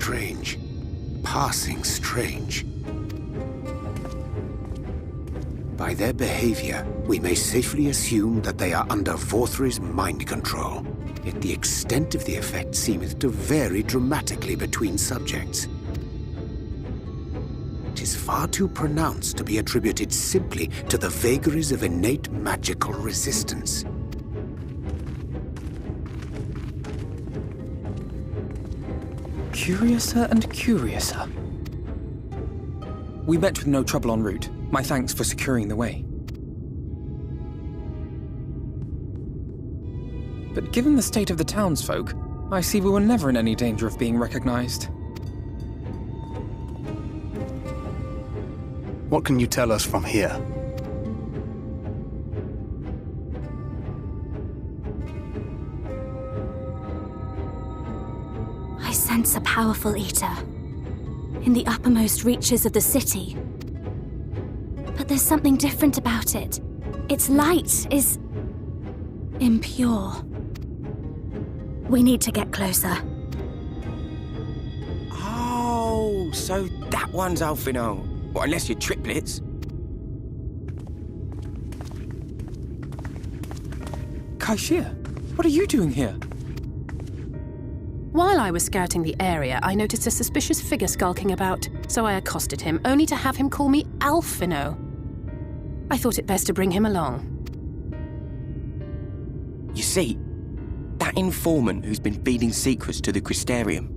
strange. Passing strange. By their behavior, we may safely assume that they are under Vorthri's mind control. Yet the extent of the effect seemeth to vary dramatically between subjects. It is far too pronounced to be attributed simply to the vagaries of innate magical resistance. Curiouser and curiouser. We met with no trouble en route. My thanks for securing the way. But given the state of the townsfolk, I see we were never in any danger of being recognized. What can you tell us from here? I sense a powerful eater in the uppermost reaches of the city. But there's something different about it. Its light is impure. We need to get closer. Oh, so that one's Alphino. Well, unless you're triplets. Kaishir, what are you doing here? While I was scouting the area, I noticed a suspicious figure skulking about, so I accosted him, only to have him call me Alphino. I thought it best to bring him along. You see, that informant who's been feeding secrets to the Crystarium,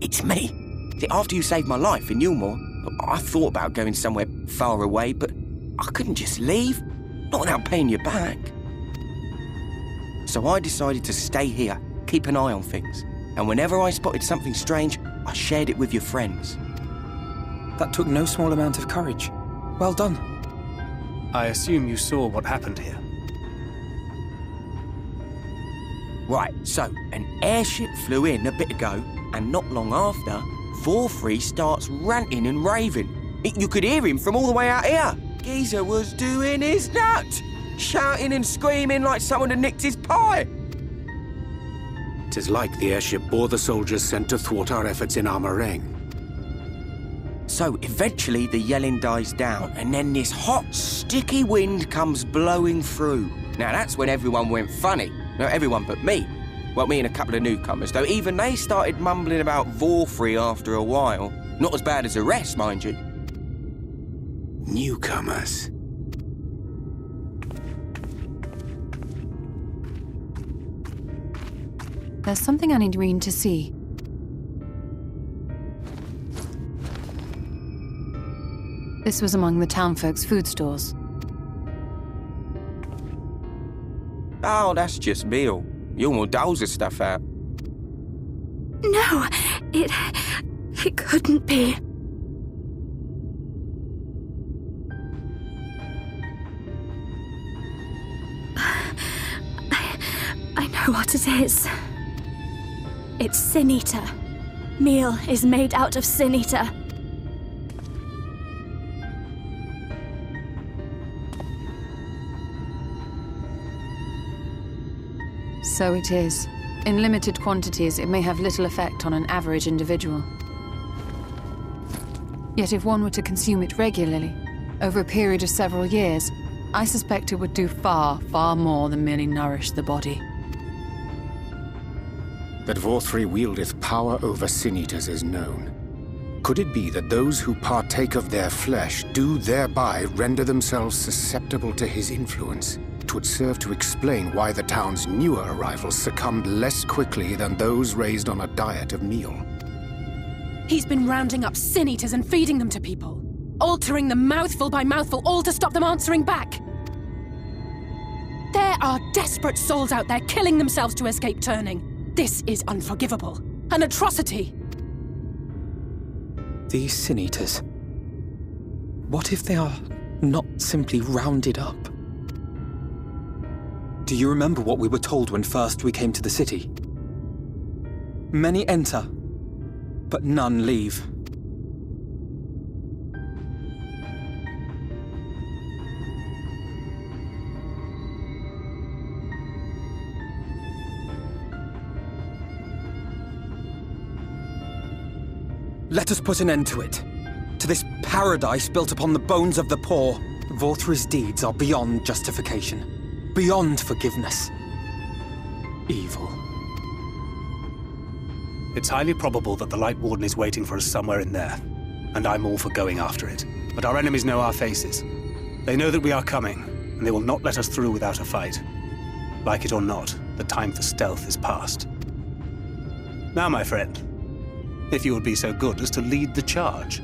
it's me. See, after you saved my life in Yulmore, I thought about going somewhere far away, but I couldn't just leave, not without paying you back. So I decided to stay here, keep an eye on things, and whenever I spotted something strange, I shared it with your friends. That took no small amount of courage. Well done. I assume you saw what happened here. Right, so an airship flew in a bit ago, and not long after, Vorthri starts ranting and raving. You could hear him from all the way out here. Geezer was doing his nut, shouting and screaming like someone had nicked his pie. 'Tis like the airship bore the soldiers sent to thwart our efforts in Armorang. So eventually the yelling dies down, and then this hot, sticky wind comes blowing through. Now that's when everyone went funny. No, everyone but me. Well, me and a couple of newcomers, though even they started mumbling about Vorthri after a while. Not as bad as the rest, mind you. Newcomers. There's something I need Reen to see. This was among the townfolk's food stores. Oh, that's just meal. Yulmore doles the stuff out. No, it couldn't be. I know what it is. It's Sin Eater. Meal is made out of Sin Eater. So it is. In limited quantities, it may have little effect on an average individual. Yet if one were to consume it regularly, over a period of several years, I suspect it would do far, far more than merely nourish the body. That Vorthri wieldeth power over sin-eaters is known. Could it be that those who partake of their flesh do thereby render themselves susceptible to his influence? It would serve to explain why the town's newer arrivals succumbed less quickly than those raised on a diet of meal. He's been rounding up sin eaters and feeding them to people, altering them mouthful by mouthful, all to stop them answering back. There are desperate souls out there killing themselves to escape turning. This is unforgivable. An atrocity. These sin eaters. What if they are not simply rounded up? Do you remember what we were told when first we came to the city? Many enter, but none leave. Let us put an end to it. To this paradise built upon the bones of the poor. Vorthri's deeds are beyond justification. Beyond forgiveness. Evil. It's highly probable that the Light Warden is waiting for us somewhere in there. And I'm all for going after it. But our enemies know our faces. They know that we are coming, and they will not let us through without a fight. Like it or not, the time for stealth is past. Now, my friend, if you would be so good as to lead the charge.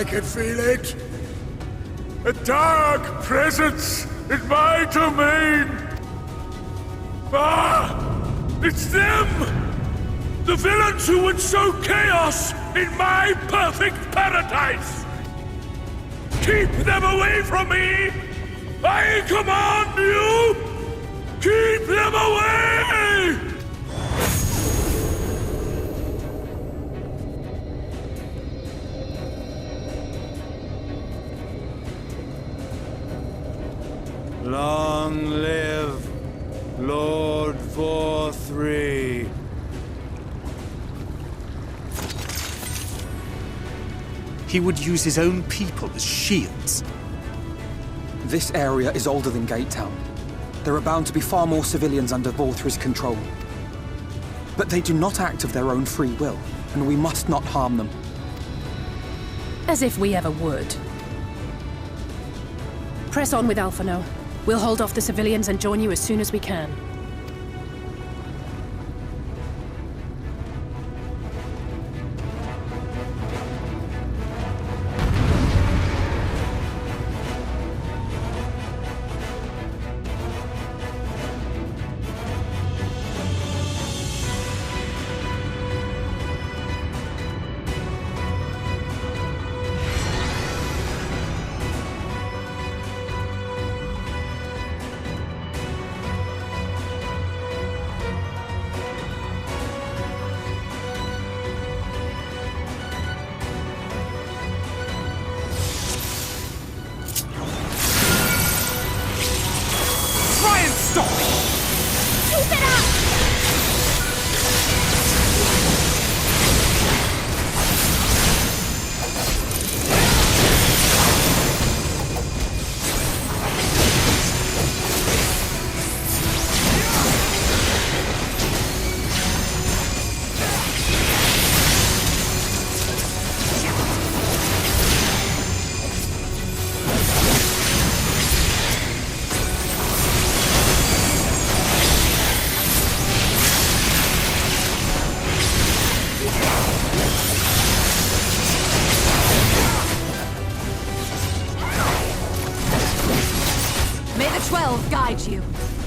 I can feel it. A dark presence in my domain. Ah! It's them! The villains who would sow chaos in my perfect paradise! Keep them away from me! I command you! Keep them away! Long live Lord Vorthri. He would use his own people as shields. This area is older than Gatetown. There are bound to be far more civilians under Vorthri's control. But they do not act of their own free will, and we must not harm them. As if we ever would. Press on with Alphino. We'll hold off the civilians and join you as soon as we can. 12 guide you.